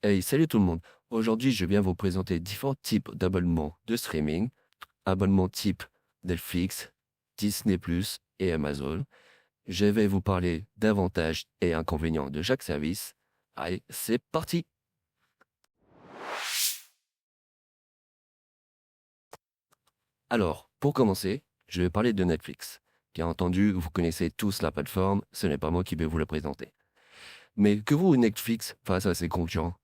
Hey, salut tout le monde. Aujourd'hui, je viens vous présenter différents types d'abonnements de streaming. Abonnements type Netflix, Disney+, et Amazon. Je vais vous parler d'avantages et inconvénients de chaque service. Allez, c'est parti! Alors, pour commencer, je vais parler de Netflix. Bien entendu, vous connaissez tous la plateforme, ce n'est pas moi qui vais vous la présenter. Mais que vaut Netflix face à ses concurrents?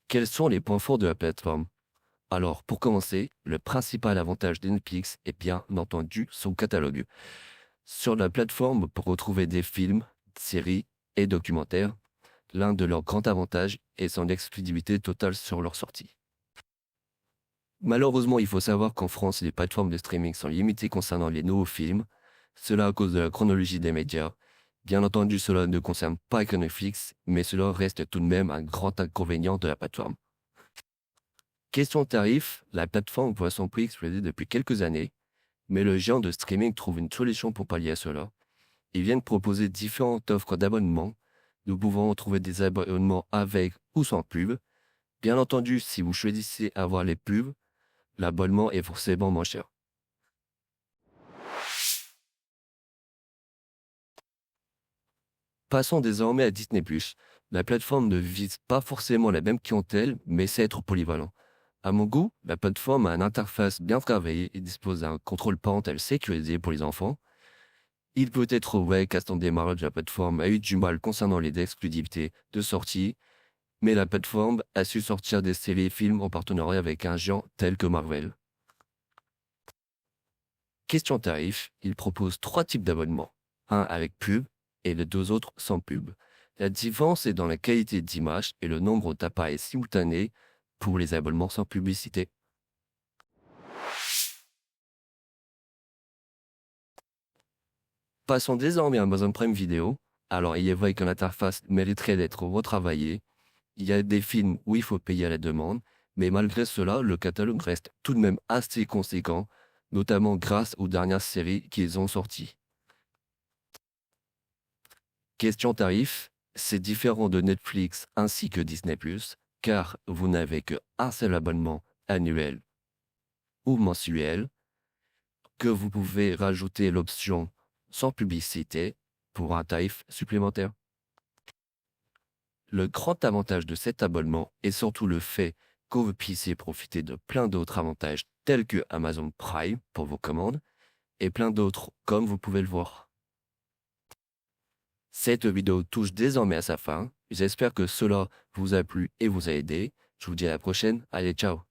Quels sont les points forts de la plateforme? Alors, pour commencer, le principal avantage de Netflix est bien entendu son catalogue. Sur la plateforme, pour retrouver des films, séries et documentaires, l'un de leurs grands avantages est son exclusivité totale sur leur sortie. Malheureusement, il faut savoir qu'en France, les plateformes de streaming sont limitées concernant les nouveaux films, cela à cause de la chronologie des médias. Bien entendu, cela ne concerne pas que Netflix, mais cela reste tout de même un grand inconvénient de la plateforme. Question tarif, la plateforme voit son prix exploser depuis quelques années, mais le géant de streaming trouve une solution pour pallier à cela. Ils viennent proposer différentes offres d'abonnement. Nous pouvons trouver des abonnements avec ou sans pub. Bien entendu, si vous choisissez avoir les pubs, l'abonnement est forcément moins cher. Passons désormais à Disney+. La plateforme ne vise pas forcément la même clientèle, mais sait être polyvalent. À mon goût, la plateforme a une interface bien travaillée et dispose d'un contrôle parental sécurisé pour les enfants. Il peut être vrai qu'à son démarrage, la plateforme a eu du mal concernant les exclusivités de sortie, mais la plateforme a su sortir des séries et films en partenariat avec un géant tel que Marvel. Question tarif, il propose 3 types d'abonnements. Un avec pub et les 2 autres sans pub. La différence est dans la qualité d'image et le nombre d'appareils simultanés pour les abonnements sans publicité. Passons désormais à Amazon Prime Video. Alors, il est vrai que l'interface mériterait d'être retravaillée. Il y a des films où il faut payer à la demande, mais malgré cela, le catalogue reste tout de même assez conséquent, notamment grâce aux dernières séries qu'ils ont sorties. Question tarif, c'est différent de Netflix ainsi que Disney+, car vous n'avez que un seul abonnement annuel ou mensuel, que vous pouvez rajouter l'option sans publicité pour un tarif supplémentaire. Le grand avantage de cet abonnement est surtout le fait que vous puissiez profiter de plein d'autres avantages tels que Amazon Prime pour vos commandes et plein d'autres comme vous pouvez le voir. Cette vidéo touche désormais à sa fin. J'espère que cela vous a plu et vous a aidé. Je vous dis à la prochaine. Allez, ciao!